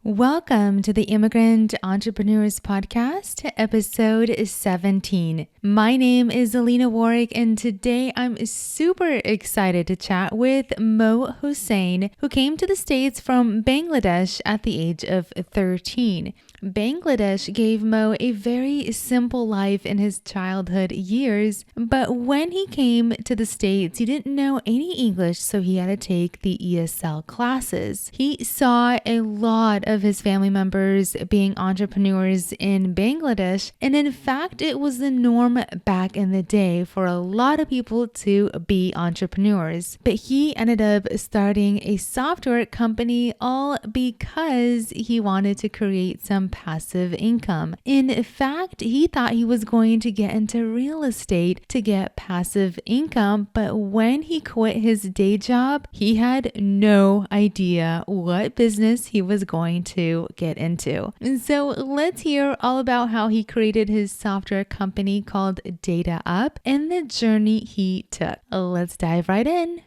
Welcome to the Immigrant Entrepreneurs Podcast, episode 17. My name is Alina Warwick, and today I'm super excited to chat with Mo Hossain, who came to the States from Bangladesh at the age of 13. Bangladesh gave Mo a very simple life in his childhood years, but when he came to the States, he didn't know any English, so he had to take the ESL classes. He saw a lot of his family members being entrepreneurs in Bangladesh, and in fact, it was the norm back in the day for a lot of people to be entrepreneurs. But he ended up starting a software company all because he wanted to create some passive income. In fact, he thought he was going to get into real estate to get passive income, but when he quit his day job, he had no idea what business he was going to get into. And so let's hear all about how he created his software company called Data Up and the journey he took. Let's dive right in.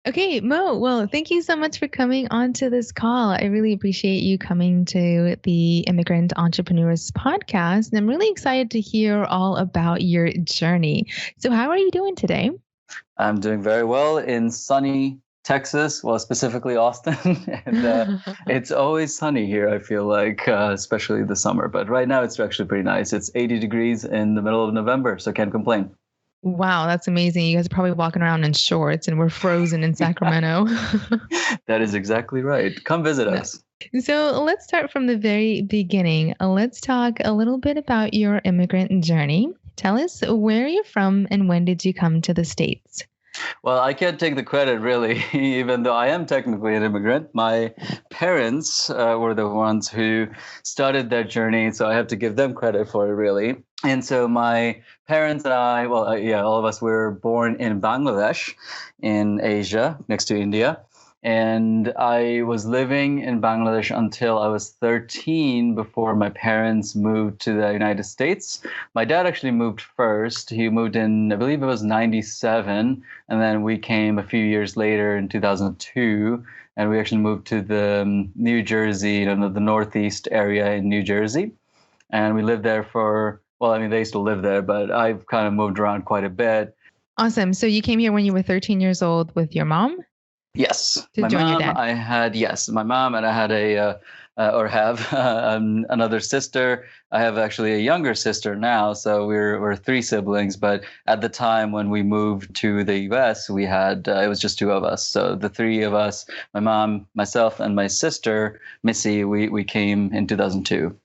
Okay, Mo, well, thank you so much for coming onto this call. I really appreciate you coming to the Immigrant Entrepreneurs Podcast, and I'm really excited to hear all about your journey. So how are you doing today? I'm doing very well in sunny Texas, well, specifically Austin. And it's always sunny here, I feel like, especially the summer. But right now it's actually pretty nice. It's 80 degrees in the middle of November, so can't complain. Wow, that's amazing. You guys are probably walking around in shorts and we're frozen in Sacramento. That is exactly right. Come visit us. So let's start from the very beginning. Let's talk a little bit about your immigrant journey. Tell us where you're from and when did you come to the States? Well, I can't take the credit, really, even though I am technically an immigrant. My parents were the ones who started their journey, so I have to give them credit for it, really. And so my parents and I, all of us were born in Bangladesh in Asia, next to India. And I was living in Bangladesh until I was 13 before my parents moved to the United States. My dad actually moved first. He moved in, I believe it was 97. And then we came a few years later in 2002. And we actually moved to the New Jersey, the Northeast area in New Jersey. And we lived there they used to live there, but I've kind of moved around quite a bit. Awesome. So you came here when you were 13 years old with your mom? Yes. To join your dad? My mom, and I had another sister. I have actually a younger sister now, so we're three siblings. But at the time when we moved to the U.S., we had it was just two of us. So the three of us, my mom, myself, and my sister Missy, we came in 2002.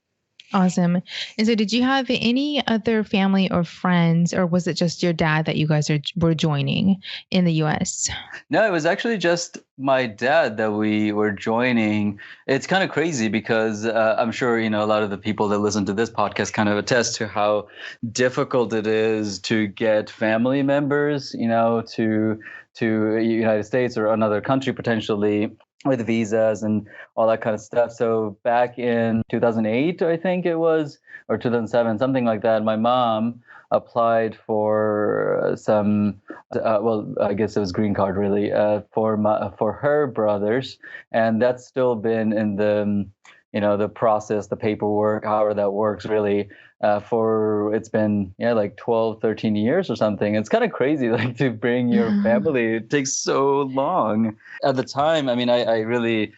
Awesome. And so did you have any other family or friends, or was it just your dad that you guys were joining in the U.S.? No, it was actually just my dad that we were joining. It's kind of crazy because I'm sure, a lot of the people that listen to this podcast kind of attest to how difficult it is to get family members, to United States or another country potentially, with visas and all that kind of stuff. So back in 2008, I think it was, or 2007, something like that, my mom applied for some, I guess it was green card really, for her brothers. And that's still been in the process, the paperwork, however that works really, it's been like 12, 13 years or something. It's kind of crazy, like, to bring your family. It takes so long. At the time, I really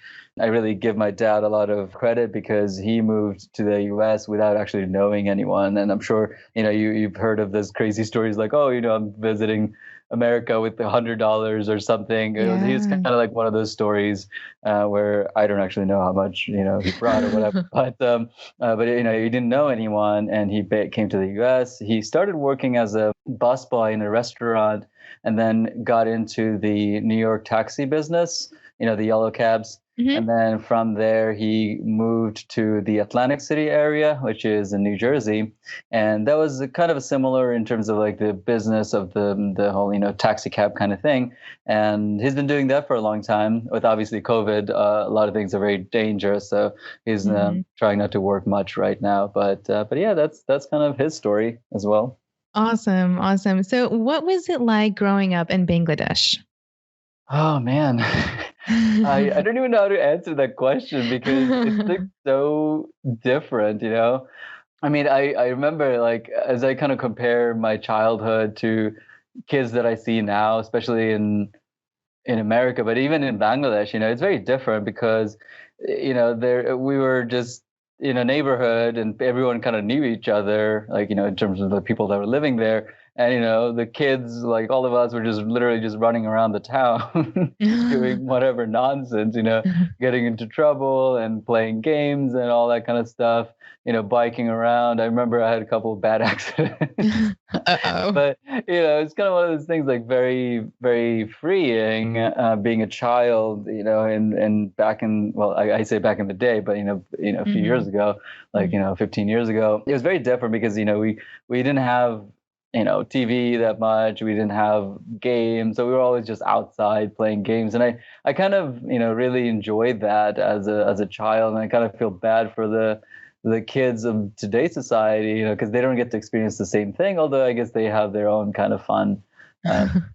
give my dad a lot of credit because he moved to the U.S. without actually knowing anyone. And I'm sure, you've heard of those crazy stories like, I'm visiting America with $100 or something. Yeah. He was kind of like one of those stories where I don't actually know how much, he brought or whatever. But he didn't know anyone, and he came to the U.S. He started working as a busboy in a restaurant, and then got into the New York taxi business, the yellow cabs. Mm-hmm. And then from there, he moved to the Atlantic City area, which is in New Jersey. And that was kind of a similar in terms of like the business of the whole, taxi cab kind of thing. And he's been doing that for a long time. With obviously COVID, a lot of things are very dangerous. So he's trying not to work much right now. But yeah, that's kind of his story as well. Awesome. So what was it like growing up in Bangladesh? Oh man. I don't even know how to answer that question because it's like so different, you know? I mean, I remember like as I kind of compare my childhood to kids that I see now, especially in America, but even in Bangladesh, you know, it's very different because, you know, there we were just in a neighborhood and everyone kind of knew each other, like, you know, in terms of the people that were living there. And, you know, the kids, like all of us were just literally just running around the town doing whatever nonsense, you know, getting into trouble and playing games and all that kind of stuff, you know, biking around. I remember I had a couple of bad accidents. Uh-oh. But it's kind of one of those things like very, very freeing being a child, and back in, well, I say back in the day, but a few years Mhm. ago, like 15 years ago, it was very different because we didn't have TV that much. We didn't have games, so we were always just outside playing games, and I kind of really enjoyed that as a child, and I kind of feel bad for the kids of today's society, because they don't get to experience the same thing. Although I guess they have their own kind of fun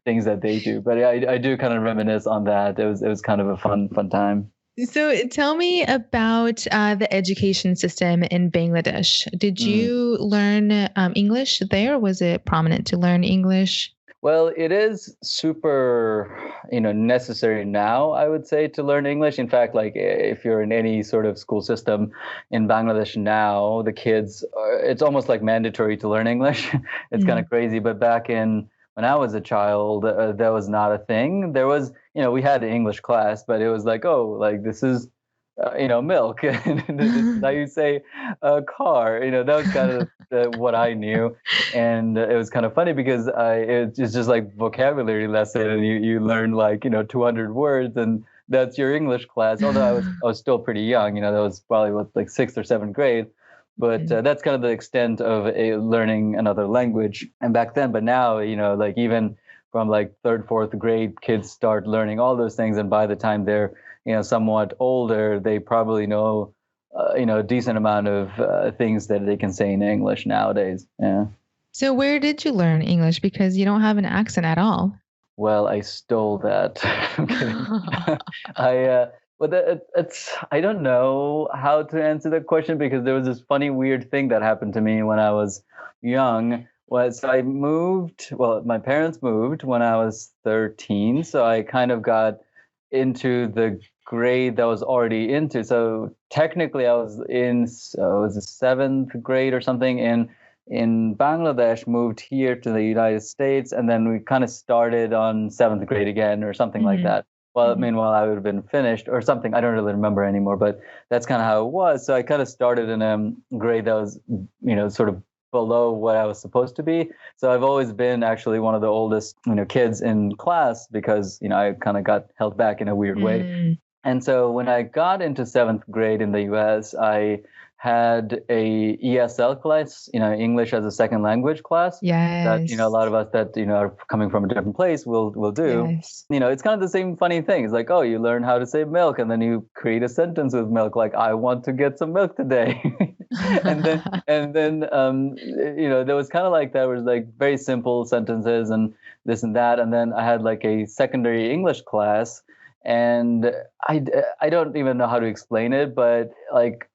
things that they do. But yeah, I do kind of reminisce on that. It was kind of a fun time. So tell me about the education system in Bangladesh. Did Mm. you learn English there? Was it prominent to learn English? Well, it is super, necessary now, I would say, to learn English. In fact, like if you're in any sort of school system in Bangladesh now, the kids, it's almost like mandatory to learn English. It's kind of Mm. crazy. But back in when I was a child, that was not a thing. There was, we had an English class, but it was like, oh, like this is, milk. And this is how you say car. That was kind of what I knew, and it was kind of funny because it's just like vocabulary lesson, and you learn like 200 words, and that's your English class. Although I was still pretty young, that was probably what, like sixth or seventh grade, but Mm. that's kind of the extent of learning another language. And back then, but now, like even from like third, fourth grade, kids start learning all those things, and by the time they're somewhat older, they probably know a decent amount of things that they can say in English nowadays. Yeah. So where did you learn English? Because you don't have an accent at all. Well, I stole that. I'm kidding. I but it's I don't know how to answer that question because there was this funny weird thing that happened to me when I was young. Was I moved? Well, my parents moved when I was 13, so I kind of got into the grade that I was already into. So technically, I was in so it was the seventh grade or something in Bangladesh, moved here to the United States, and then we kind of started on seventh grade again or something like Mhm. that. Well, Mhm. meanwhile, I would have been finished or something. I don't really remember anymore, but that's kind of how it was. So I kind of started in a grade that was, sort of below what I was supposed to be. So I've always been actually one of the oldest, kids in class because, I kind of got held back in a weird way. Mm. And so when I got into seventh grade in the US, I had a ESL class, English as a second language class that, a Yes. lot of us that, are coming from a different place will do. Yes. It's kind of the same funny thing. It's like, oh, you learn how to say milk and then you create a sentence with milk, like, I want to get some milk today. and then there was kind of like that was like very simple sentences and this and that. And then I had like a secondary English class, and I don't even know how to explain it, but like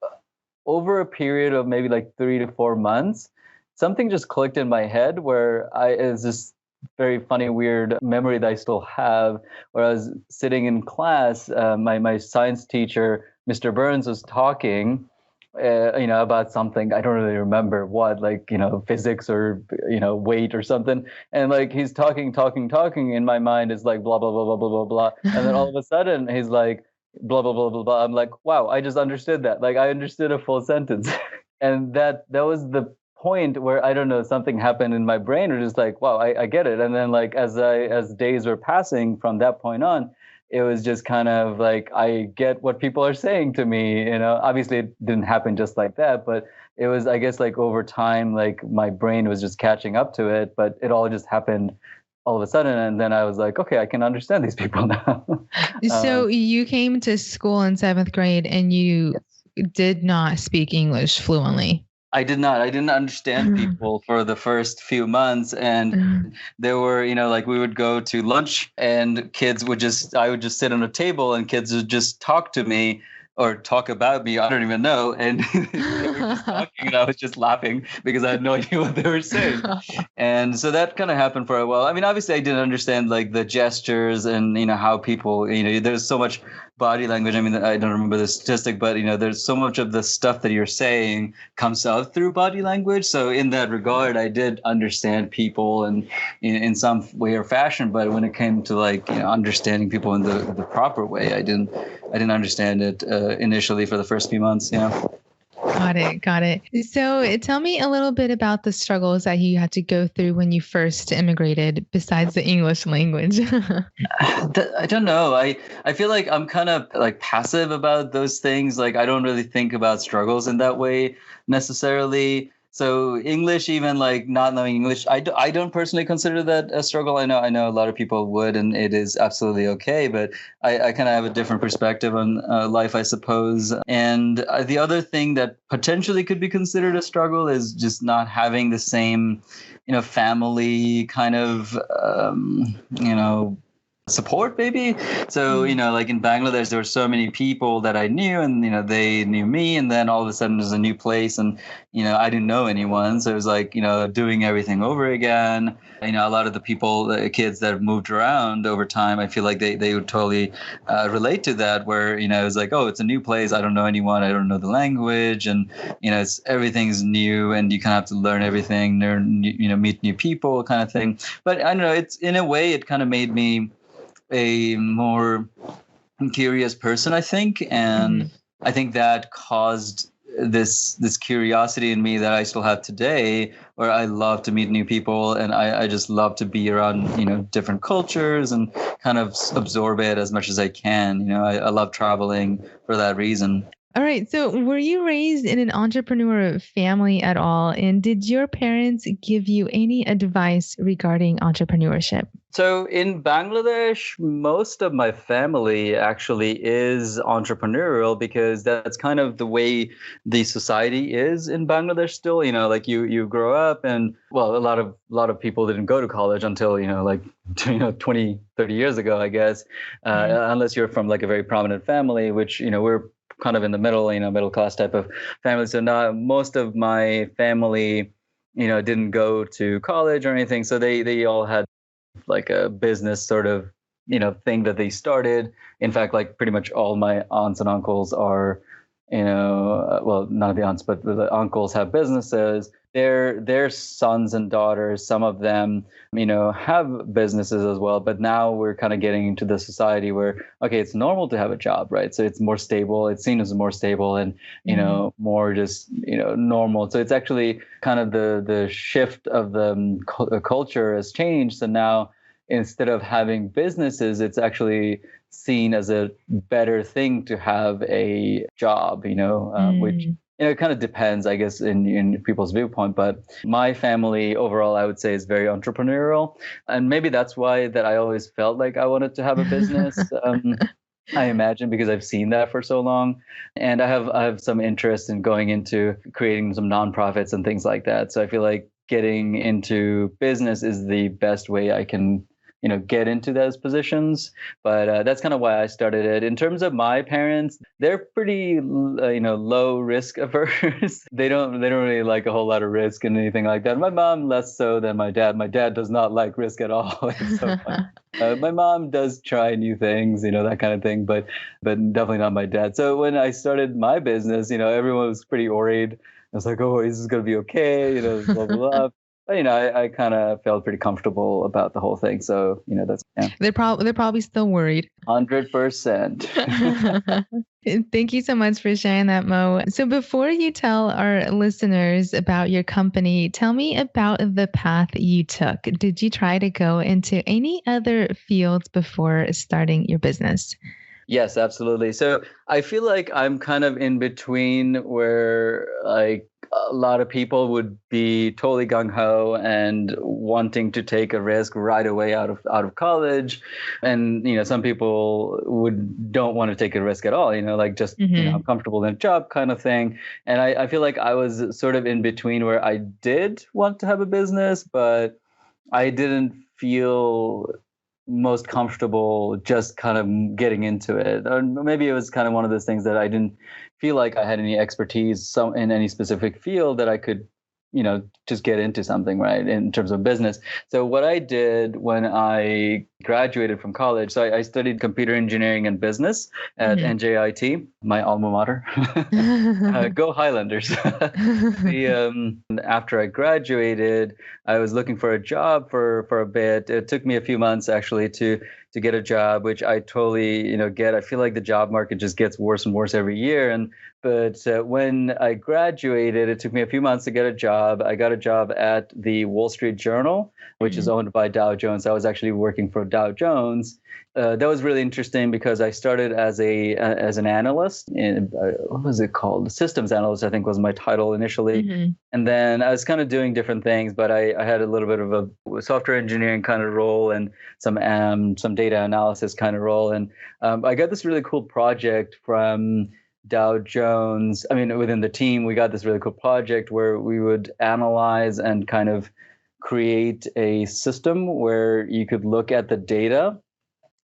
over a period of maybe like 3 to 4 months, something just clicked in my head where it's this very funny, weird memory that I still have. Where I was sitting in class, my science teacher, Mr. Burns, was talking, about something. I don't really remember what, like, physics or, weight or something. And like he's talking. In my mind is like blah, blah, blah, blah, blah, blah, blah. And then all of a sudden he's like, blah, blah, blah, blah, blah. I'm like, wow, I just understood that. Like I understood a full sentence. And that was the point where I don't know, something happened in my brain, or just like, wow, I get it. And then like as days were passing from that point on, it was just kind of like I get what people are saying to me. Obviously it didn't happen just like that, but it was, I guess, like over time, like my brain was just catching up to it, but it all just happened all of a sudden, and then I was like, okay, I can understand these people now. So um, you came to school in seventh grade and you yes. did not speak English fluently. I did not. I didn't understand people for the first few months. And there were, like we would go to lunch and I would just sit on a table and kids would just talk to me or talk about me. I don't even know. And they were just talking and I was just laughing because I had no idea what they were saying. And so that kind of happened for a while. I mean, obviously I didn't understand like the gestures and, how people, there's so much body language. I mean, I don't remember the statistic, but, there's so much of the stuff that you're saying comes out through body language. So in that regard, I did understand people and in some way or fashion. But when it came to like, understanding people in the proper way, I didn't understand it initially for the first few months. Yeah. Got it. So tell me a little bit about the struggles that you had to go through when you first immigrated, besides the English language. I don't know. I feel like I'm kind of like passive about those things. Like I don't really think about struggles in that way necessarily. So English, even like not knowing English, I don't personally consider that a struggle. I know a lot of people would, and it is absolutely okay. But I kind of have a different perspective on life, I suppose. And the other thing that potentially could be considered a struggle is just not having the same, family kind of, support maybe. So, like in Bangladesh, there were so many people that I knew and, they knew me. And then all of a sudden there's a new place and, I didn't know anyone. So it was like, doing everything over again. A lot of the kids that have moved around over time, I feel like they would totally relate to that where, it was like, oh, it's a new place. I don't know anyone. I don't know the language. And, everything's new and you kind of have to learn everything, meet new people kind of thing. But I don't know, it's in a way, it kind of made me a more curious person, I think. And I think that caused this curiosity in me that I still have today, where I love to meet new people and I just love to be around, different cultures and kind of absorb it as much as I can. I love traveling for that reason. All right. So were you raised in an entrepreneur family at all? And did your parents give you any advice regarding entrepreneurship? So in Bangladesh, most of my family actually is entrepreneurial because that's kind of the way the society is in Bangladesh still. Like you grow up and, well, a lot of people didn't go to college until, 20, 30 years ago, I guess, unless you're from like a very prominent family, which, we're kind of in the middle, middle class type of family. So now most of my family, didn't go to college or anything. So they all had like a business sort of, thing that they started. In fact, like pretty much all my aunts and uncles are, well, none of the aunts, but the uncles have businesses. Their sons and daughters, some of them, have businesses as well. But now we're kind of getting into the society where, okay, it's normal to have a job, right? So it's more stable. It's seen as more stable and, more just, normal. So it's actually kind of the shift of the culture has changed. So now instead of having businesses, it's actually seen as a better thing to have a job, which it kind of depends, I guess, in people's viewpoint. But my family overall, I would say, is very entrepreneurial. And maybe that's why that I always felt like I wanted to have a business. I imagine because I've seen that for so long. And I have some interest in going into creating some nonprofits and things like that. So I feel like getting into business is the best way I can get into those positions. But that's kind of why I started it. In terms of my parents, they're pretty, low risk averse. They don't really like a whole lot of risk and anything like that. My mom less so than my dad. My dad does not like risk at all. It's so fun. My mom does try new things, that kind of thing, but definitely not my dad. So when I started my business, everyone was pretty worried. I was like, oh, is this going to be okay? Blah, blah, blah. But, I kind of felt pretty comfortable about the whole thing. So, that's, yeah. They're probably still worried. 100%. Thank you so much for sharing that, Mo. So before you tell our listeners about your company, tell me about the path you took. Did you try to go into any other fields before starting your business? Yes, absolutely. So I feel like I'm kind of in between where like a lot of people would be totally gung-ho and wanting to take a risk right away out of college. And, some people don't want to take a risk at all, like just, I'm Mm-hmm. comfortable in a job kind of thing. And I feel like I was sort of in between where I did want to have a business, but I didn't feel most comfortable just kind of getting into it. Or maybe it was kind of one of those things that I didn't feel like I had any expertise in any specific field that I could, just get into something, right, in terms of business. So what I did when I graduated from college, so I studied computer engineering and business at Mm-hmm. NJIT, my alma mater. Go Highlanders. After I graduated, I was looking for a job for a bit. It took me a few months actually to get a job, which I totally get. I feel like the job market just gets worse and worse every year. But when I graduated, it took me a few months to get a job. I got a job at the Wall Street Journal, which is owned by Dow Jones. I was actually working for Dow Jones. That was really interesting because I started as an analyst in what was it called? Systems analyst, I think was my title initially. Mm-hmm. And then I was kind of doing different things, but I had a little bit of a software engineering kind of role and some data analysis kind of role. And I got this really cool project from Dow Jones. I mean, within the team, we got this really cool project where we would analyze and kind of create a system where you could look at the data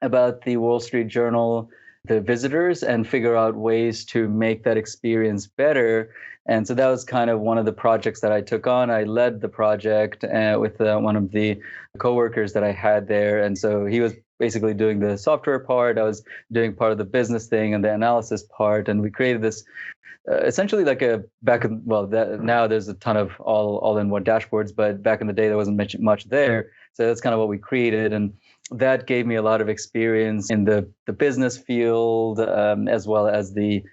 about the Wall Street Journal, the visitors, and figure out ways to make that experience better. And so that was kind of one of the projects that I took on. I led the project with one of the coworkers that I had there. And so he was basically doing the software part. I was doing part of the business thing and the analysis part. And we created this essentially like now there's a ton of all-in-one dashboards, but back in the day there wasn't much there. So that's kind of what we created. And that gave me a lot of experience in the business field, as well as the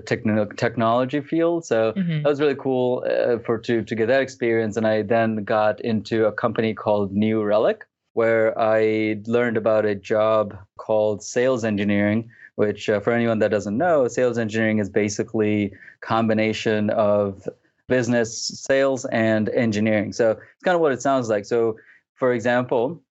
technology field. So that was really cool to get that experience. And I then got into a company called New Relic, where I learned about a job called sales engineering, which for anyone that doesn't know, sales engineering is basically combination of business, sales, and engineering. So it's kind of what it sounds like. So for example,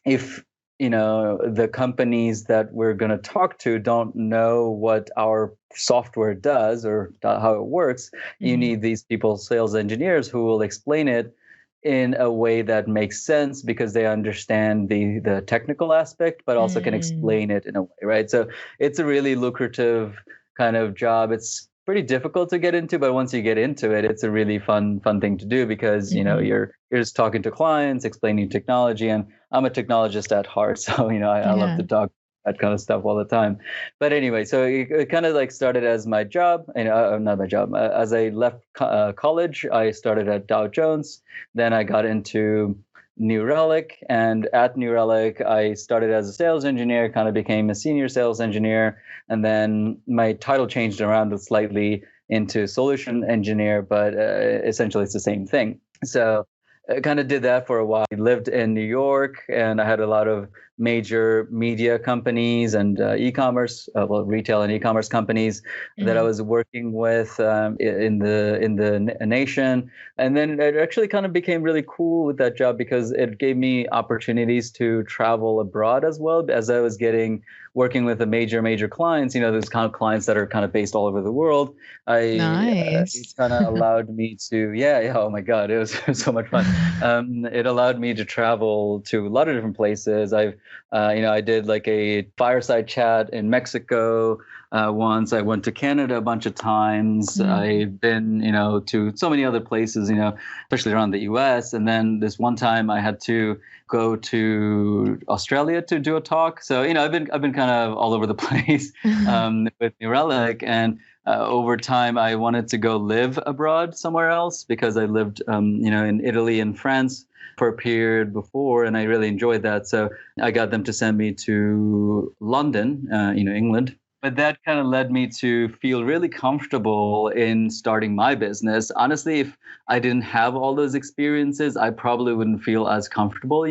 if the companies that we're going to talk to don't know what our software does or how it works, you need these people, sales engineers, who will explain it in a way that makes sense because they understand the technical aspect, but also can explain it in a way, right? So it's a really lucrative kind of job. It's pretty difficult to get into, but once you get into it, it's a really fun thing to do because you're just talking to clients, explaining technology, and I'm a technologist at heart, so I love to talk that kind of stuff all the time. But anyway, so it kind of like started as my job, and not my job. As I left college, I started at Dow Jones. Then I got into New Relic, and at New Relic, I started as a sales engineer, kind of became a senior sales engineer, and then my title changed around slightly into solution engineer, but essentially it's the same thing. So I kind of did that for a while. I lived in New York, and I had a lot of major media companies and retail and e-commerce companies that I was working with in the nation. And then it actually kind of became really cool with that job because it gave me opportunities to travel abroad as well, as I was working with the major clients. Those kind of clients that are kind of based all over the world. Nice. It kind of allowed me to, oh my God, it was so much fun. It allowed me to travel to a lot of different places. I did like a fireside chat in Mexico once. I went to Canada a bunch of times. I've been, to so many other places, especially around the US. And then this one time I had to go to Australia to do a talk. So, I've been kind of all over the place with New Relic. And over time, I wanted to go live abroad somewhere else because I lived, in Italy and France for a period before, and I really enjoyed that. So I got them to send me to London, England. But that kind of led me to feel really comfortable in starting my business. Honestly, if I didn't have all those experiences, I probably wouldn't feel as comfortable.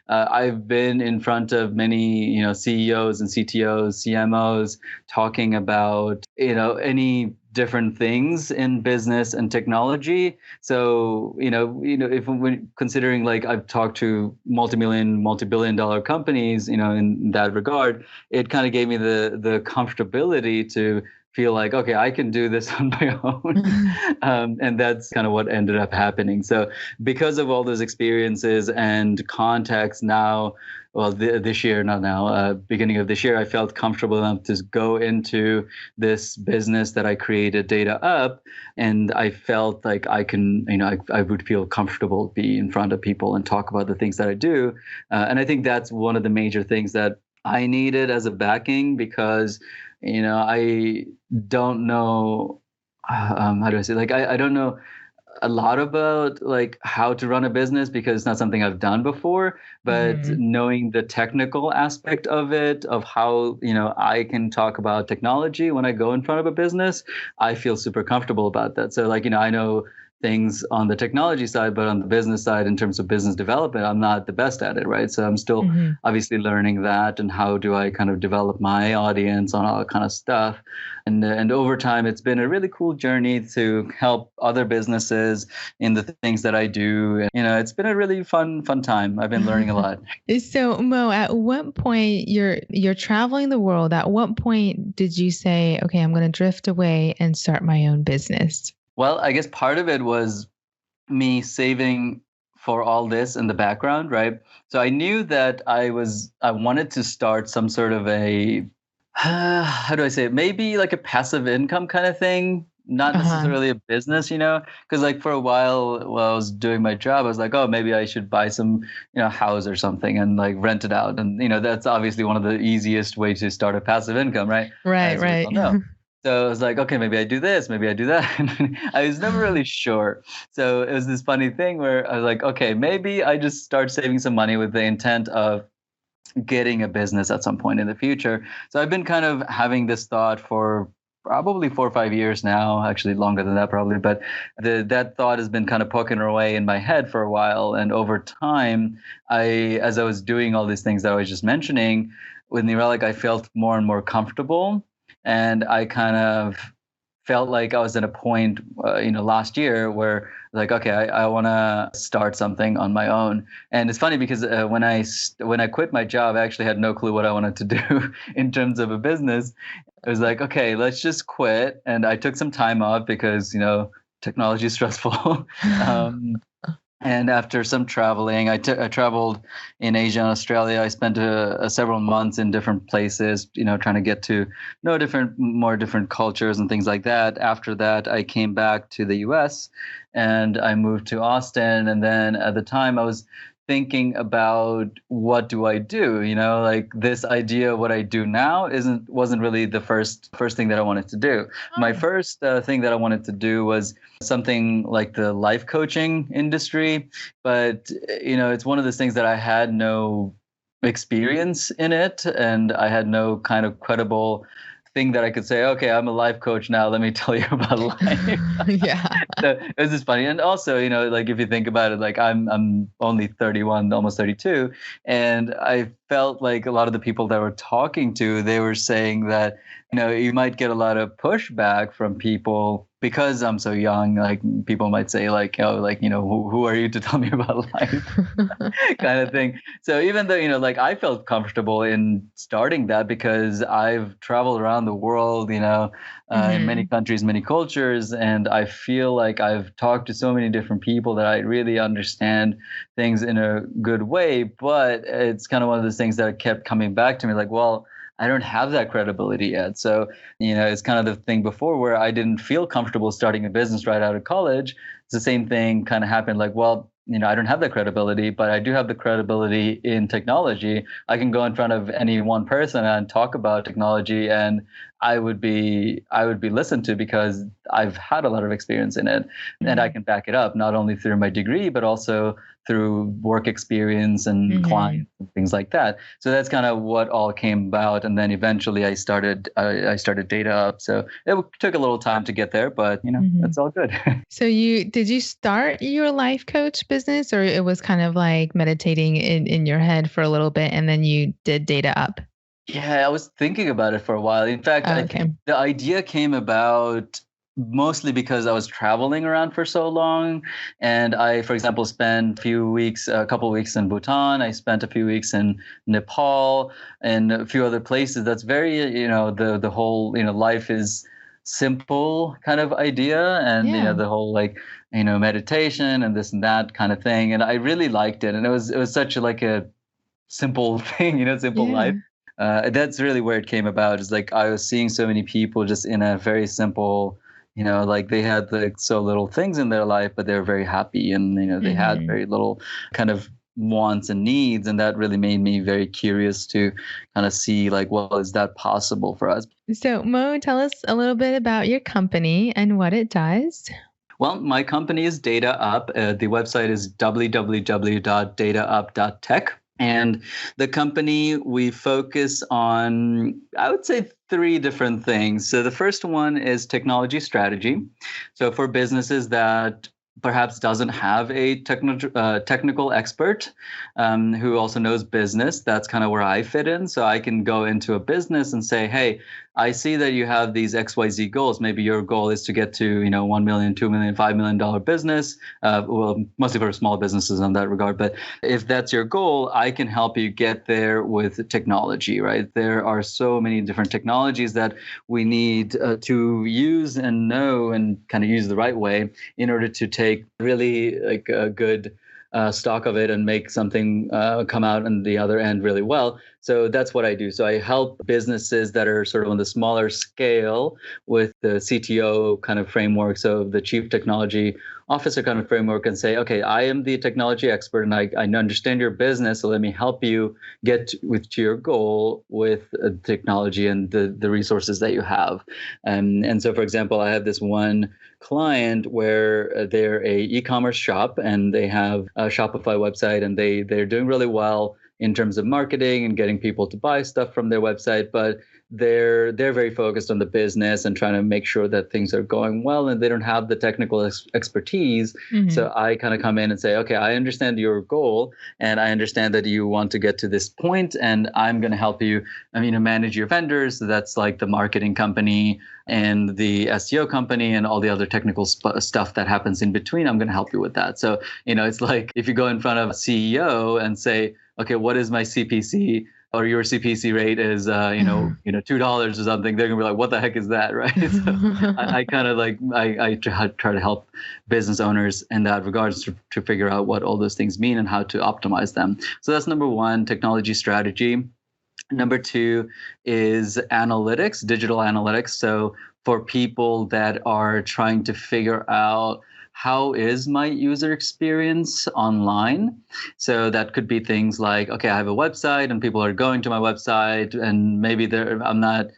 I've been in front of many, CEOs and CTOs, CMOs talking about, any different things in business and technology. So, if we're considering, like, I've talked to multi-billion dollar companies, in that regard, it kind of gave me the comfortability to feel like, okay, I can do this on my own. And that's kind of what ended up happening. So because of all those experiences and contacts now, well, this year, not now, beginning of this year, I felt comfortable enough to go into this business that I created, Data Up. And I felt like I can, I would feel comfortable be in front of people and talk about the things that I do. And I think that's one of the major things that I needed as a backing, because I don't know, how do I say, like, I don't know a lot about, like, how to run a business, because it's not something I've done before. But knowing the technical aspect of it, of how I can talk about technology when I go in front of a business, I feel super comfortable about that. So, like, I know things on the technology side, but on the business side, in terms of business development, I'm not the best at it, right? So I'm still obviously learning that, and how do I kind of develop my audience on all that kind of stuff. And over time, it's been a really cool journey to help other businesses in the things that I do. And, it's been a really fun time. I've been learning a lot. So Mo, at what point you're traveling the world, at what point did you say, okay, I'm going to drift away and start my own business? Well, I guess part of it was me saving for all this in the background, right? So I knew that I wanted to start some sort of a, how do I say it? Maybe like a passive income kind of thing, not necessarily a business, because, like, for a while I was doing my job, I was like, oh, maybe I should buy some, house or something and, like, rent it out. And, that's obviously one of the easiest ways to start a passive income, right? Right, As we right. all know. So I was like, okay, maybe I do this, maybe I do that. I was never really sure. So it was this funny thing where I was like, okay, maybe I just start saving some money with the intent of getting a business at some point in the future. So I've been kind of having this thought for probably 4 or 5 years now, actually longer than that probably. But that thought has been kind of poking away in my head for a while. And over time, as I was doing all these things that I was just mentioning with New Relic, I felt more and more comfortable. And I kind of felt like I was at a point, last year where, like, okay, I want to start something on my own. And it's funny because when I quit my job, I actually had no clue what I wanted to do in terms of a business. It was like, okay, let's just quit. And I took some time off because, technology is stressful. And after some traveling, I traveled in Asia and Australia. I spent several months in different places, trying to get to know more different cultures and things like that. After that, I came back to the US and I moved to Austin. And then at the time, I was thinking about, what do I do? Like, this idea of what I do now wasn't really the first thing that I wanted to do. My first thing that I wanted to do was something like the life coaching industry, but it's one of those things that I had no experience in it, and I had no kind of credible thing that I could say, okay, I'm a life coach now, let me tell you about life. Yeah. So it was just funny. And also, like, if you think about it, like, I'm only 31, almost 32. And I felt like a lot of the people that we're talking to, they were saying that, you might get a lot of pushback from people because I'm so young. Like, people might say, like, who are you to tell me about life? Kind of thing. So even though, like, I felt comfortable in starting that because I've traveled around the world, in many countries, many cultures, and I feel like I've talked to so many different people that I really understand things in a good way. But it's kind of one of those things that kept coming back to me, like, well, I don't have that credibility yet. So, it's kind of the thing before where I didn't feel comfortable starting a business right out of college. It's the same thing kind of happened, like, well, I don't have the credibility, but I do have the credibility in technology. I can go in front of any one person and talk about technology, and I would be listened to because I've had a lot of experience in it, and I can back it up not only through my degree but also through work experience and clients and things like that. So that's kind of what all came about, and then eventually I started Data Up. So it took a little time to get there, but it's all good. So did you start your life coach business, or it was kind of like meditating in your head for a little bit and then you did Data Up? Yeah, I was thinking about it for a while. In fact, I think the idea came about mostly because I was traveling around for so long. And I, for example, spent a couple of weeks in Bhutan. I spent a few weeks in Nepal and a few other places. That's very, the whole, life is simple kind of idea. And, Yeah. the whole like, meditation and this and that kind of thing. And I really liked it. And it was such like a simple thing, simple life. Yeah. That's really where it came about. Is like I was seeing so many people just in a very simple, like they had like so little things in their life, but they were very happy, and they had Hmm. very little kind of wants and needs, and that really made me very curious to kind of see like, well, is that possible for us? So, Mo, tell us a little bit about your company and what it does. Well, my company is Data Up. The website is www.dataup.tech. And the company, we focus on, I would say, three different things. So the first one is technology strategy. So for businesses that perhaps doesn't have a technical expert who also knows business, that's kind of where I fit in. So I can go into a business and say, hey, I see that you have these XYZ goals. Maybe your goal is to get to, $1 million, $2 million, $5 million business. Well, mostly for small businesses in that regard. But if that's your goal, I can help you get there with technology, right? There are so many different technologies that we need to use and know and kind of use the right way in order to take really like a good stock of it and make something come out on the other end really well. So that's what I do. So I help businesses that are sort of on the smaller scale with the CTO kind of framework. So the chief technology officer kind of framework, and say, okay, I am the technology expert and I understand your business. So let me help you get to your goal with technology and the resources that you have. And so, for example, I have this one client where they're a e-commerce shop and they have a Shopify website, and they're doing really well in terms of marketing and getting people to buy stuff from their website, but they're very focused on the business and trying to make sure that things are going well, and they don't have the technical expertise. Hmm. So I kind of come in and say, okay, I understand your goal and I understand that you want to get to this point, and I'm going to help you manage your vendors. So that's like the marketing company and the SEO company and all the other technical stuff that happens in between. I'm going to help you with that. So it's like if you go in front of a CEO and say, okay, what is my CPC, or your CPC rate is $2 or something, they're gonna be like, what the heck is that, right? So I kind of like I try to help business owners in that regards to figure out what all those things mean and how to optimize them. So that's number one, technology strategy. Number two is analytics, digital analytics. So for people that are trying to figure out how is my user experience online? So that could be things like, okay, I have a website and people are going to my website and maybe they're not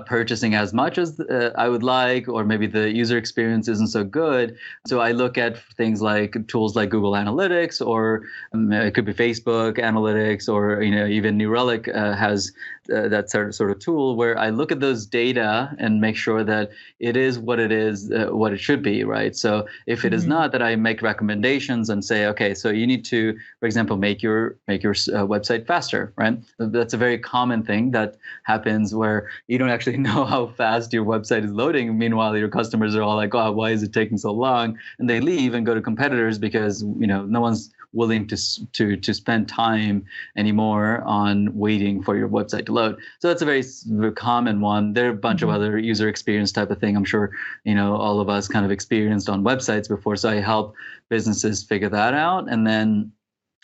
purchasing as much as I would like, or maybe the user experience isn't so good. So I look at things like tools like Google Analytics, or it could be Facebook Analytics, or even New Relic has that sort of tool where I look at those data and make sure that it is what it is, what it should be, right? So if it is Hmm. not, that I make recommendations and say, okay, so you need to, for example, make your website faster, right? That's a very common thing that happens where you don't actually know how fast your website is loading. Meanwhile, your customers are all like, oh, why is it taking so long? And they leave and go to competitors because no one's willing to spend time anymore on waiting for your website to load. So that's a very common one. There are a bunch of Hmm. other user experience type of thing. I'm sure all of us kind of experienced on websites before. So I help businesses figure that out. And then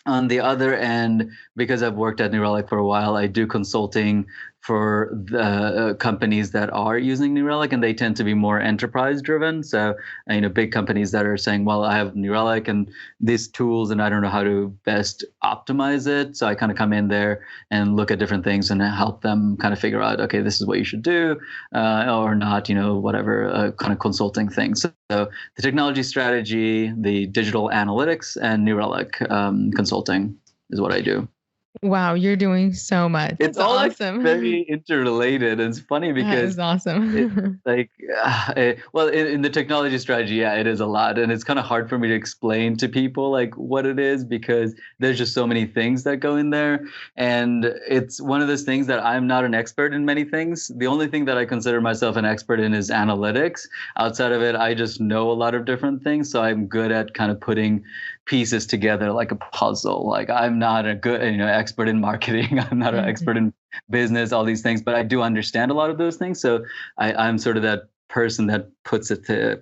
on the other end, because I've worked at New Relic for a while, I do consulting for the companies that are using New Relic, and they tend to be more enterprise driven. So, big companies that are saying, well, I have New Relic and these tools, and I don't know how to best optimize it. So I kind of come in there and look at different things and help them kind of figure out, okay, this is what you should do, or not, whatever kind of consulting things. So the technology strategy, the digital analytics, and New Relic consulting is what I do. Wow, you're doing so much. It's That's all like awesome. very interrelated. It's funny That because is it awesome. like well in the technology strategy, yeah, it is a lot, and it's kind of hard for me to explain to people like what it is because there's just so many things that go in there, and it's one of those things that I'm not an expert in many things. The only thing that I consider myself an expert in is analytics. Outside of it, I just know a lot of different things, so I'm good at kind of putting pieces together like a puzzle. Like I'm not a good, expert in marketing. I'm not an Mhm. expert in business, all these things, but I do understand a lot of those things. So I'm sort of that person that puts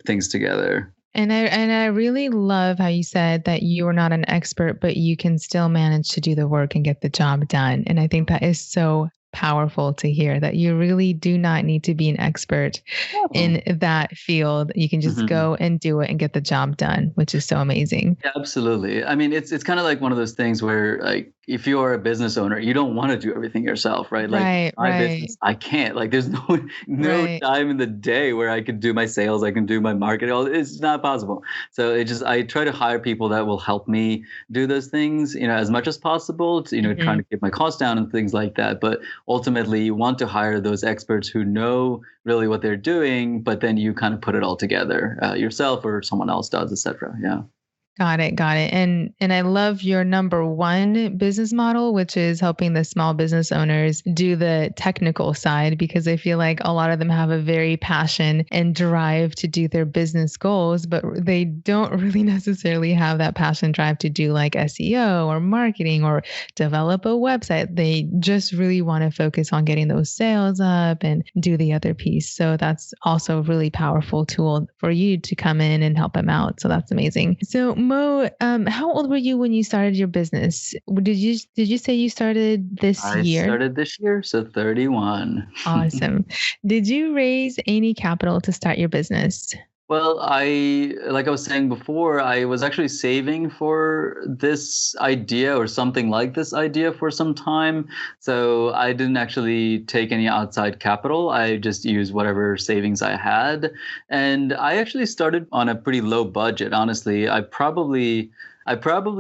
things together. And I really love how you said that you are not an expert, but you can still manage to do the work and get the job done. And I think that is so powerful to hear that you really do not need to be an expert Oh. in that field. You can just Mhm. go and do it and get the job done, which is so amazing. Yeah, absolutely. I mean, it's kind of like one of those things where, like, if you are a business owner, you don't want to do everything yourself, right? Like Right, my right, business, I can't. Like, there's no right. time in the day where I can do my sales, I can do my marketing. All it's not possible. So I try to hire people that will help me do those things, as much as possible. To, trying Mhm. to keep my costs down and things like that. But ultimately, you want to hire those experts who know really what they're doing, but then you kind of put it all together yourself or someone else does, etc. Yeah. Got it, got it. And I love your number one business model, which is helping the small business owners do the technical side because I feel like a lot of them have a very passion and drive to do their business goals, but they don't really necessarily have that passion drive to do like SEO or marketing or develop a website. They just really want to focus on getting those sales up and do the other piece. So that's also a really powerful tool for you to come in and help them out. So that's amazing. So Mo, how old were you when you started your business? Did you say you started this I year? started this year, so 31. Awesome. Did you raise any capital to start your business? Well, like I was saying before, I was actually saving for this idea or something like this idea for some time. So I didn't actually take any outside capital. I just used whatever savings I had. And I actually started on a pretty low budget, honestly. I probably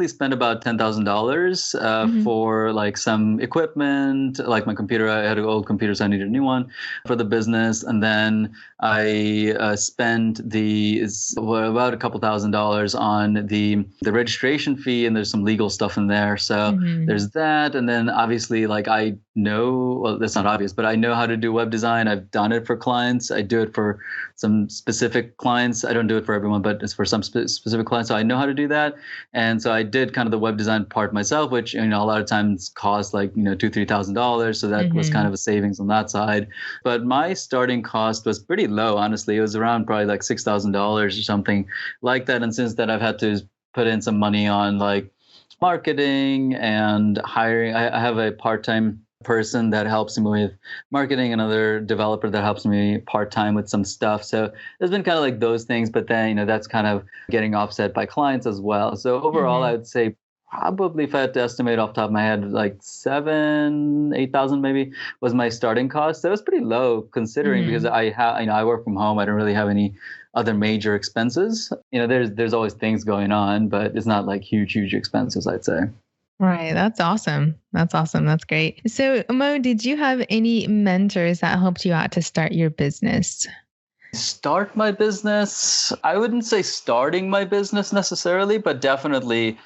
spent about $10,000 Hmm. for like some equipment, like my computer. I had an old computer, so I needed a new one for the business. And then I spent about a couple $1,000s on the registration fee, and there's some legal stuff in there. So Hmm. there's that, and then obviously, like I know, well, that's not obvious, but I know how to do web design. I've done it for clients. I do it for some specific clients. I don't do it for everyone, but it's for some specific clients. So I know how to do that, and so I did kind of the web design part myself, which a lot of times cost like $2,000-3,000. So that was kind Hmm. of a savings on that side. But my starting cost was pretty low, honestly. It was around probably like $6,000 or something like that. And since then, I've had to put in some money on like marketing and hiring. I have a part-time person that helps me with marketing, another developer that helps me part-time with some stuff. So there's been kind of like those things, but then that's kind of getting offset by clients as well. So overall, I Hmm. would say probably, if I had to estimate off the top of my head, like 8,000 maybe was my starting cost. So it was pretty low considering, because Hmm. I work from home. I don't really have any other major expenses. There's always things going on, but it's not like huge expenses, I'd say. Right. That's awesome. That's awesome. That's great. So, Mo, did you have any mentors that helped you out to start your business? Start my business, I wouldn't say starting my business necessarily, but definitely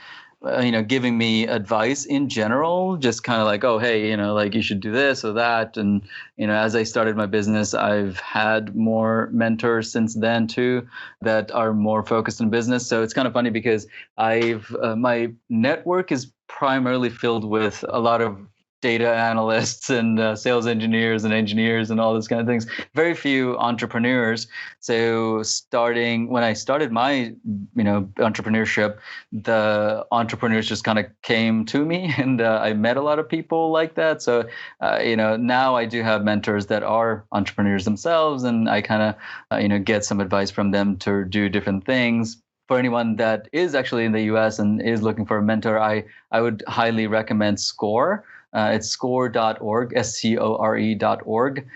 giving me advice in general, just kind of like, oh, hey, like you should do this or that. And as I started my business, I've had more mentors since then too that are more focused in business. So it's kind of funny because I've my network is primarily filled with a lot of data analysts and sales engineers and all those kind of things. Very few entrepreneurs. So when I started my entrepreneurship, the entrepreneurs just kind of came to me, and I met a lot of people like that. So now I do have mentors that are entrepreneurs themselves, and I kind of get some advice from them to do different things. For anyone that is actually in the US and is looking for a mentor, I would highly recommend Score. It's score.org, score.org,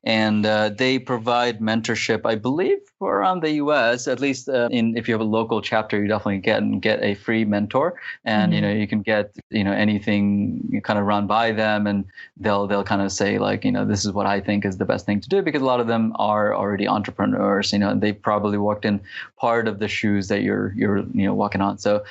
and they provide mentorship, I believe, for around the U.S. At least in if you have a local chapter, you definitely get a free mentor, and you can get anything you kind of run by them, and they'll kind of say like this is what I think is the best thing to do, because a lot of them are already entrepreneurs, and they probably walked in part of the shoes that you're walking on. So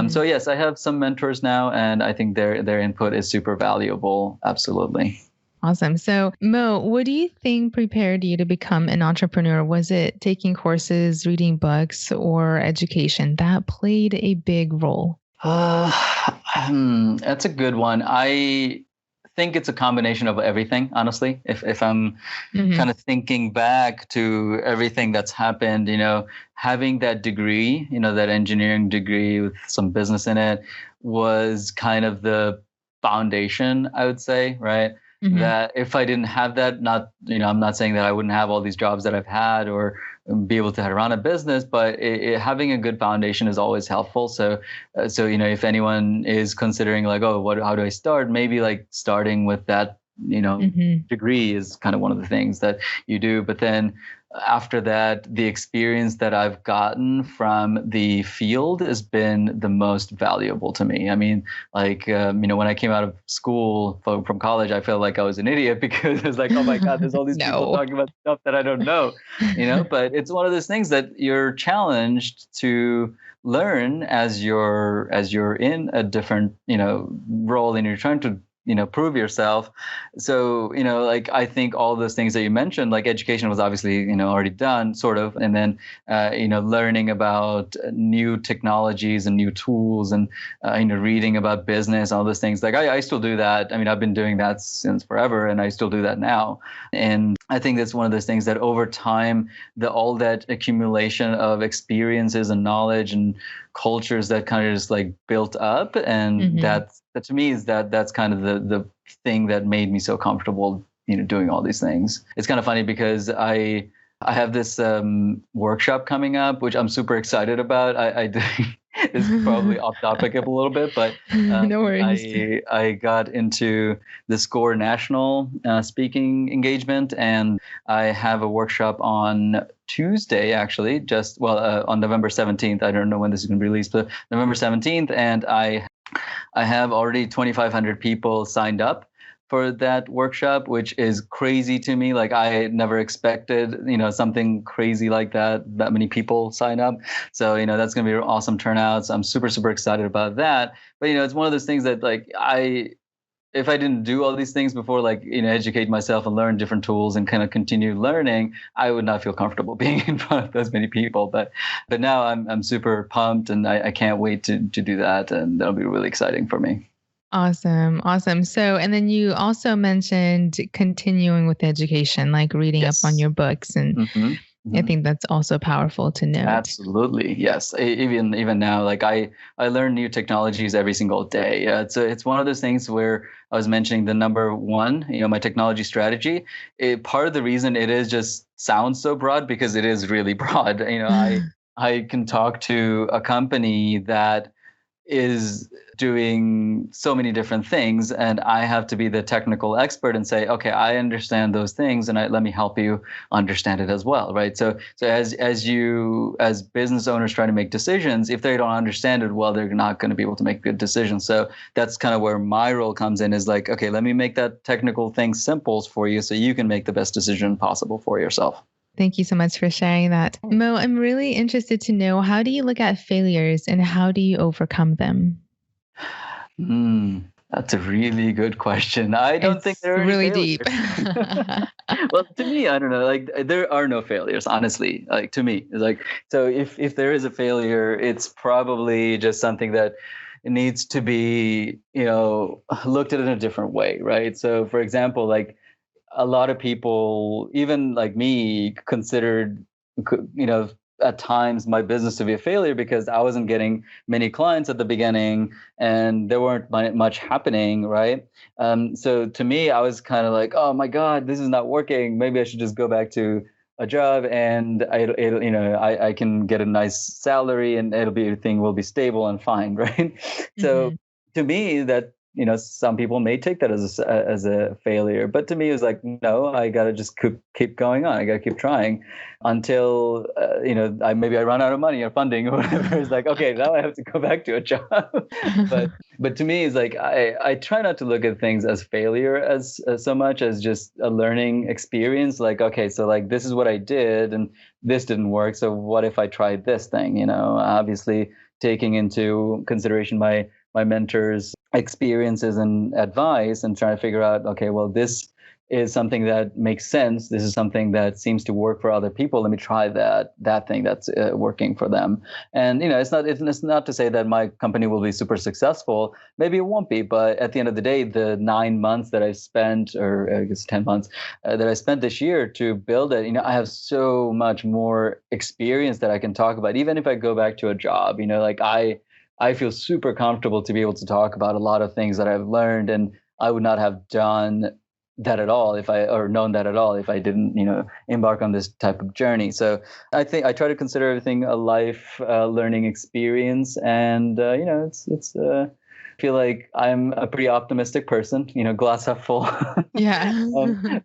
so yes, I have some mentors now, and I think their input is super valuable. Absolutely. Awesome. So, Mo, what do you think prepared you to become an entrepreneur? Was it taking courses, reading books, or education that played a big role? That's a good one. I think it's a combination of everything, honestly. If I'm kind of thinking back to everything that's happened, having that degree, that engineering degree with some business in it was kind of the foundation, I would say, right? That if I didn't have that, I'm not saying that I wouldn't have all these jobs that I've had or be able to run a business, but having a good foundation is always helpful. So if anyone is considering like, oh, how do I start? Maybe like starting with that, degree is kind of one of the things that you do. But then after that, the experience that I've gotten from the field has been the most valuable to me. I mean, like, when I came out of school from college, I felt like I was an idiot because it's like, oh my God, there's all these people talking about stuff that I don't know, but it's one of those things that you're challenged to learn as you're in a different, role, and you're trying to prove yourself. So, like I think all those things that you mentioned, like education was obviously, already done sort of. And then, learning about new technologies and new tools and, reading about business, all those things. Like I still do that. I mean, I've been doing that since forever, and I still do that now. And I think that's one of those things that over time, all that accumulation of experiences and knowledge and cultures that kind of just like built up, and that to me is that's kind of the thing that made me so comfortable doing all these things. It's kind of funny because I have this workshop coming up, which I'm super excited about. I this is probably off topic a little bit, but no worries. I got into the SCORE national speaking engagement, and I have a workshop on Tuesday, actually, on November 17th. I don't know when this is going to be released, but November 17th, and I have already 2,500 people signed up for that workshop, which is crazy to me. Like I never expected, something crazy like that many people sign up. So, that's going to be an awesome turnout. So I'm super, super excited about that. But, it's one of those things that like if I didn't do all these things before, like, educate myself and learn different tools and kind of continue learning, I would not feel comfortable being in front of those many people. But now I'm super pumped, and I can't wait to do that. And that'll be really exciting for me. Awesome. Awesome. So, and then you also mentioned continuing with education, like reading up on your books. And I think that's also powerful to note. Absolutely. Yes. Even now, like I learn new technologies every single day. It's one of those things where I was mentioning the number one, my technology strategy. Part of the reason it is just sounds so broad because it is really broad. I can talk to a company that is doing so many different things, and I have to be the technical expert and say, okay, I understand those things, and let me help you understand it as well, right? So as business owners trying to make decisions, if they don't understand it well, they're not going to be able to make good decisions. So that's kind of where my role comes in, is like, okay, let me make that technical thing simple for you so you can make the best decision possible for yourself. Thank you so much for sharing that. Mo, I'm really interested to know, how do you look at failures and how do you overcome them? That's a really good question. I don't think there are really any deep. Well, to me, I don't know. Like there are no failures, honestly. Like to me, it's like, so if there is a failure, it's probably just something that needs to be, looked at in a different way, right? So, for example, like a lot of people, even like me, considered, at times my business to be a failure because I wasn't getting many clients at the beginning and there weren't much happening, right? So to me, I was kind of like, oh my God, this is not working. Maybe I should just go back to a job, and I can get a nice salary, and everything will be stable and fine, right? So to me, that some people may take that as a failure, but to me, it was like, no, I got to just keep going on. I got to keep trying until, maybe I run out of money or funding or whatever. It's like, okay, now I have to go back to a job. But to me, it's like, I try not to look at things as failure as so much as just a learning experience. Like, okay, so like, this is what I did and this didn't work. So what if I tried this thing, obviously taking into consideration my mentors' experiences and advice and trying to figure out, okay, well, this is something that makes sense. This is something that seems to work for other people. Let me try that thing that's working for them. And it's not to say that my company will be super successful. Maybe it won't be, but at the end of the day, the 9 months that I spent, or I guess 10 months that I spent this year to build it, I have so much more experience that I can talk about. Even if I go back to a job, like I feel super comfortable to be able to talk about a lot of things that I've learned, and I would not have done that at all or known that at all if I didn't, embark on this type of journey. So I think I try to consider everything a life learning experience, and it's I feel like I'm a pretty optimistic person, glass half full Yeah.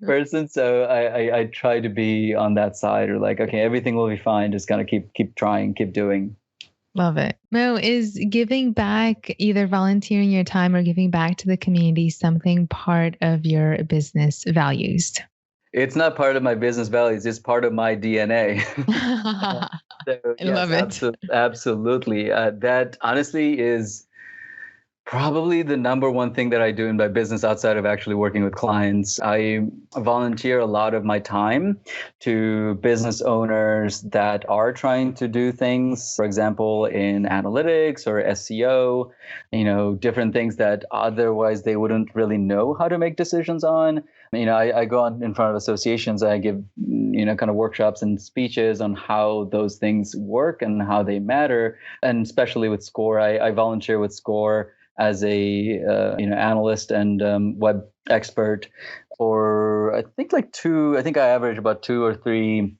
person. So I try to be on that side, or like, okay, everything will be fine. Just gotta keep trying, keep doing. Love it. Mo, is giving back, either volunteering your time or giving back to the community, something part of your business values? It's not part of my business values. It's part of my DNA. So, I love it. Absolutely. That honestly is probably the number one thing that I do in my business outside of actually working with clients. I volunteer a lot of my time to business owners that are trying to do things, for example, in analytics or SEO, different things that otherwise they wouldn't really know how to make decisions on. I go on in front of associations. I give, kind of workshops and speeches on how those things work and how they matter. And especially with SCORE, I volunteer with SCORE as a analyst and web expert for I think I average about 2 or 3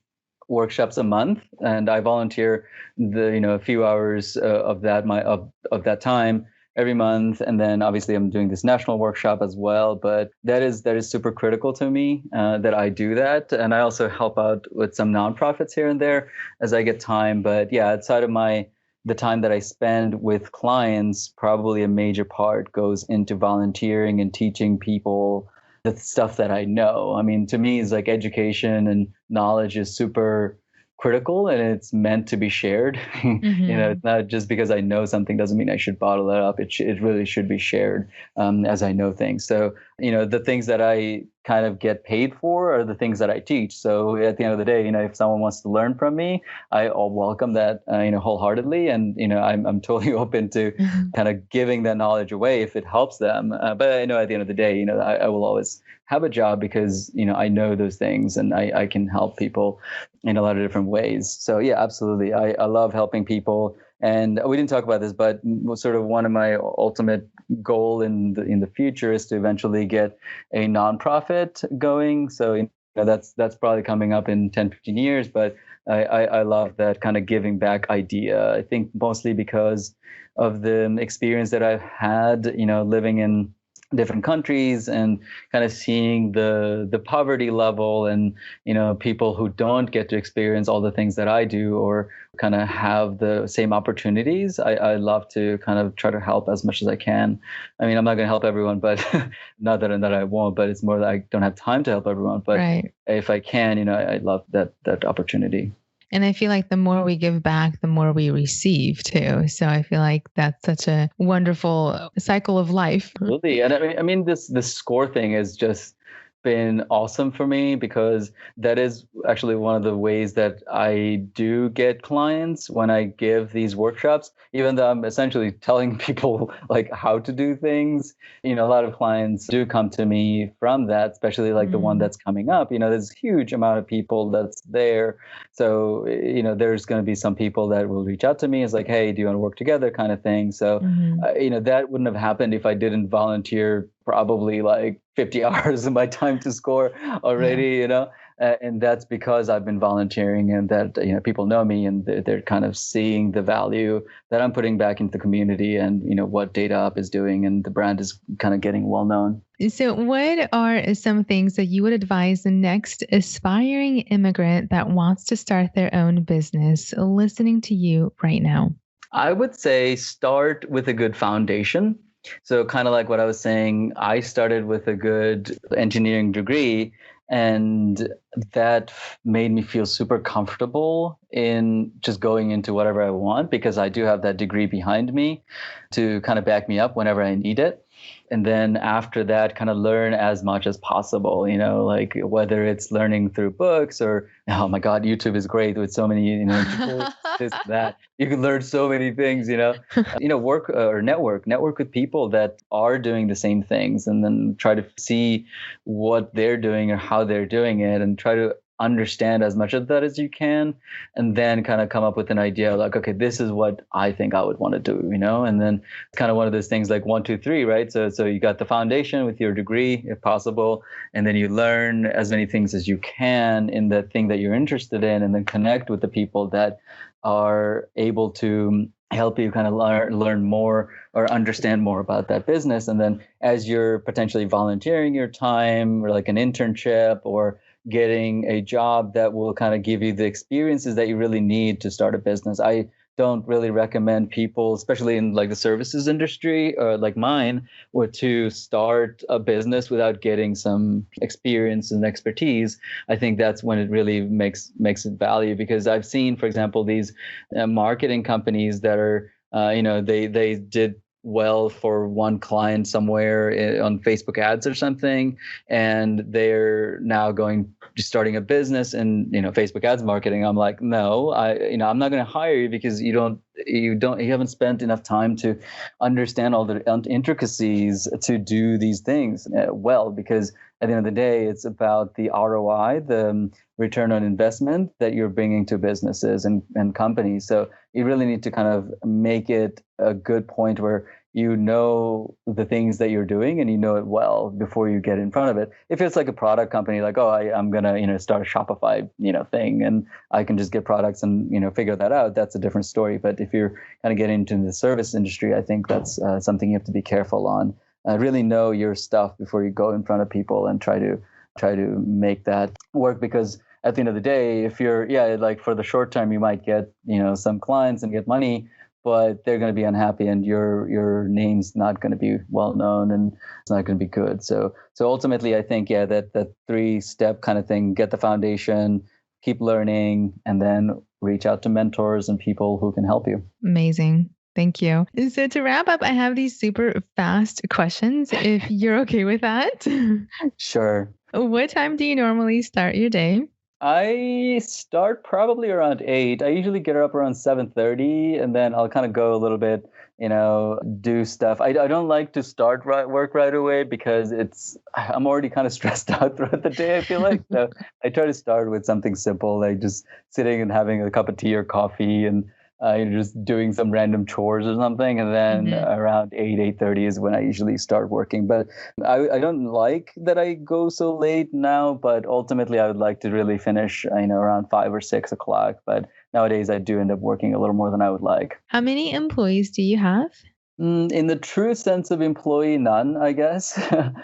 workshops a month, and I volunteer a few hours of that time every month. And then obviously I'm doing this national workshop as well, but that is super critical to me that I do that. And I also help out with some nonprofits here and there as I get time. But yeah, outside of the time that I spend with clients, probably a major part goes into volunteering and teaching people the stuff that I know. I mean, to me, it's like education and knowledge is super critical, and it's meant to be shared. It's not just because I know something doesn't mean I should bottle it up. It really should be shared as I know things. So, the things that I kind of get paid for are the things that I teach. So at the end of the day, if someone wants to learn from me, I'll welcome that, wholeheartedly. And, I'm totally open to kind of giving that knowledge away if it helps them. But I know at the end of the day, I will always have a job because, I know those things and I can help people in a lot of different ways. So yeah, absolutely. I love helping people. And we didn't talk about this, but sort of one of my ultimate goal in the future is to eventually get a nonprofit going. So that's probably coming up in 10, 15 years. But I love that kind of giving back idea. I think mostly because of the experience that I've had, living in different countries and kind of seeing the poverty level and people who don't get to experience all the things that I do or kind of have the same opportunities. I love to kind of try to help as much as I can. I mean, I'm not going to help everyone, but not that I won't, but it's more that I don't have time to help everyone. But right. If I can, I love that opportunity. And I feel like the more we give back, the more we receive too. So I feel like that's such a wonderful cycle of life. Absolutely. And I mean, this SCORE thing has just been awesome for me because that is actually one of the ways that I do get clients when I give these workshops, even though I'm essentially telling people like how to do things. A lot of clients do come to me from that, especially like the one that's coming up. There's a huge amount of people that's there. So, there's going to be some people that will reach out to me as like, hey, do you want to work together kind of thing. So, that wouldn't have happened if I didn't volunteer probably like 50 hours of my time to SCORE already, And that's because I've been volunteering and that, people know me and they're kind of seeing the value that I'm putting back into the community and, what Data Up is doing, and the brand is kind of getting well known. So, what are some things that you would advise the next aspiring immigrant that wants to start their own business listening to you right now? I would say start with a good foundation. So, kind of like what I was saying, I started with a good engineering degree, and that made me feel super comfortable in just going into whatever I want because I do have that degree behind me to kind of back me up whenever I need it. And then after that, kind of learn as much as possible, like whether it's learning through books or, oh my God, YouTube is great with so many, this, that. You can learn so many things, work or network with people that are doing the same things, and then try to see what they're doing or how they're doing it, and try to understand as much of that as you can, and then kind of come up with an idea like, okay, this is what I think I would want to do, and then it's kind of one of those things like 1, 2, 3, right? So you got the foundation with your degree, if possible, and then you learn as many things as you can in the thing that you're interested in, and then connect with the people that are able to help you kind of learn more or understand more about that business. And then as you're potentially volunteering your time or like an internship or getting a job that will kind of give you the experiences that you really need to start a business. I don't really recommend people, especially in like the services industry or like mine, or to start a business without getting some experience and expertise. I think that's when it really makes it value, because I've seen, for example, these marketing companies that are, they did well for one client somewhere on Facebook ads or something, and they're now starting a business in Facebook ads marketing. I'm like, no, I'm not going to hire you because you haven't spent enough time to understand all the intricacies to do these things well, because at the end of the day, it's about the ROI, the return on investment that you're bringing to businesses and companies. So you really need to kind of make it a good point where you know the things that you're doing and you know it well before you get in front of it. If it's like a product company, like, oh, I'm gonna start a Shopify thing, and I can just get products and figure that out, that's a different story. But if you're kind of getting into the service industry, I think that's something you have to be careful on. Really know your stuff before you go in front of people and try to make that work, because at the end of the day, if you're like for the short term, you might get some clients and get money, but they're going to be unhappy and your name's not going to be well known and it's not going to be good. So ultimately, I think that 3-step kind of thing: get the foundation, keep learning, and then reach out to mentors and people who can help you. Amazing. Thank you. So to wrap up, I have these super fast questions, if you're okay with that. Sure. What time do you normally start your day? I start probably around 8. I usually get up around 7:30, and then I'll kind of go a little bit, do stuff. I don't like to start work right away because I'm already kind of stressed out throughout the day, I feel like. So I try to start with something simple, like just sitting and having a cup of tea or coffee and just doing some random chores or something, and then around 8:30 is when I usually start working. But I don't like that I go so late now, but ultimately I would like to really finish around 5 or 6 o'clock. But nowadays I do end up working a little more than I would like. How many employees do you have? In the true sense of employee, none, I guess.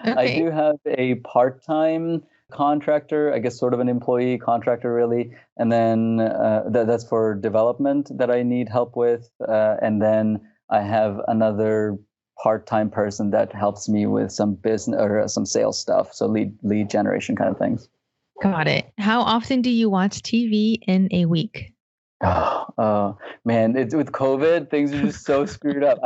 I do have a part-time contractor, I guess, sort of an employee contractor, really. And then that's for development that I need help with. And then I have another part-time person that helps me with some business or some sales stuff. So lead generation kind of things. Got it. How often do you watch TV in a week? Oh man, it's with COVID, things are just so screwed up.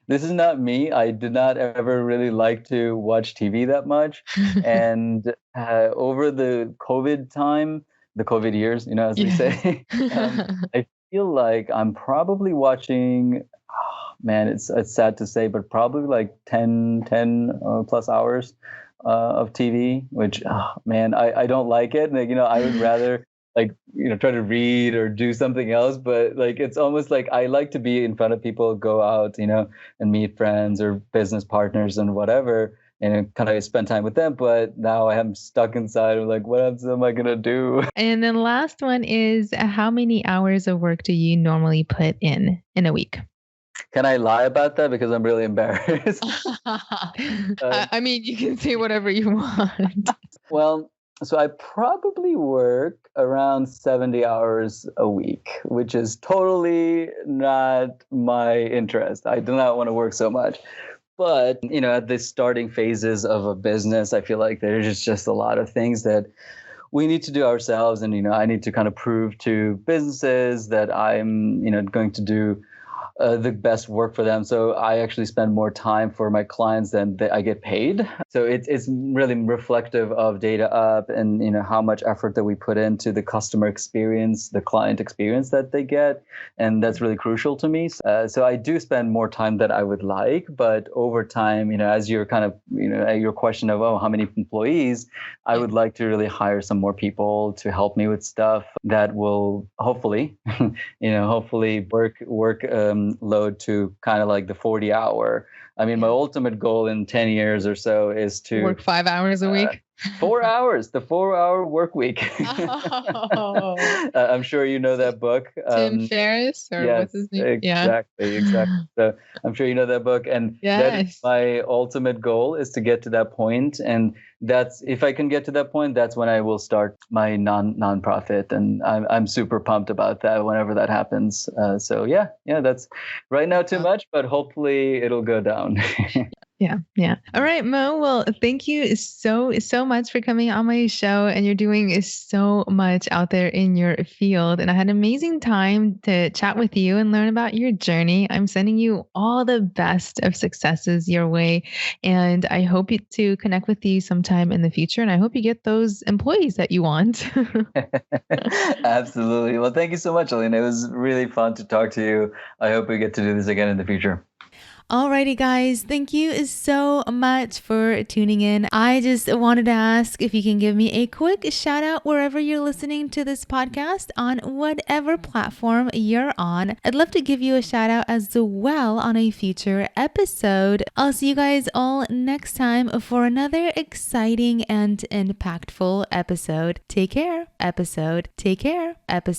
This is not me. I did not ever really like to watch TV that much, and over the COVID time, the COVID years, as we say, I feel like I'm probably watching. Man, it's sad to say, but probably like 10 plus hours of TV, which man, I don't like it. Like, I would rather try to read or do something else, but like it's almost like I like to be in front of people, go out and meet friends or business partners and whatever. and kind of spend time with them. But now I am stuck inside. I'm like, what else am I gonna do? And then last one is how many hours of work do you normally put in a week? Can I lie about that because I'm really embarrassed? I mean, you can say whatever you want. Well, so I probably work around 70 hours a week, which is totally not my interest. I do not want to work so much. But, at the starting phases of a business, I feel like there's just a lot of things that we need to do ourselves. And, I need to kind of prove to businesses that I'm, going to do the best work for them. So I actually spend more time for my clients than I get paid. So it's really reflective of data up and how much effort that we put into the customer experience, the client experience that they get, and that's really crucial to me. So I do spend more time than I would like, but over time, as you're kind of your question of how many employees, I would like to really hire some more people to help me with stuff that will hopefully, hopefully work load to kind of like the 40-hour. I mean, my ultimate goal in 10 years or so is to work 5 hours a week. 4 hours, the 4-hour work week. Oh. I'm sure you know that book. Tim Ferriss, or Yes, what's his name? exactly. So I'm sure you know that book, and that is my ultimate goal, is to get to that point. And that's, if I can get to that point, that's when I will start my nonprofit, and I'm super pumped about that whenever that happens. So yeah, that's right now too much, but hopefully it'll go down. Yeah. All right, Mo. Well, thank you so much for coming on my show. And you're doing so much out there in your field. And I had an amazing time to chat with you and learn about your journey. I'm sending you all the best of successes your way. And I hope to connect with you sometime in the future. And I hope you get those employees that you want. Absolutely. Well, thank you so much, Alina. It was really fun to talk to you. I hope we get to do this again in the future. Alrighty, guys, thank you so much for tuning in. I just wanted to ask if you can give me a quick shout out wherever you're listening to this podcast on whatever platform you're on. I'd love to give you a shout out as well on a future episode. I'll see you guys all next time for another exciting and impactful episode. Take care.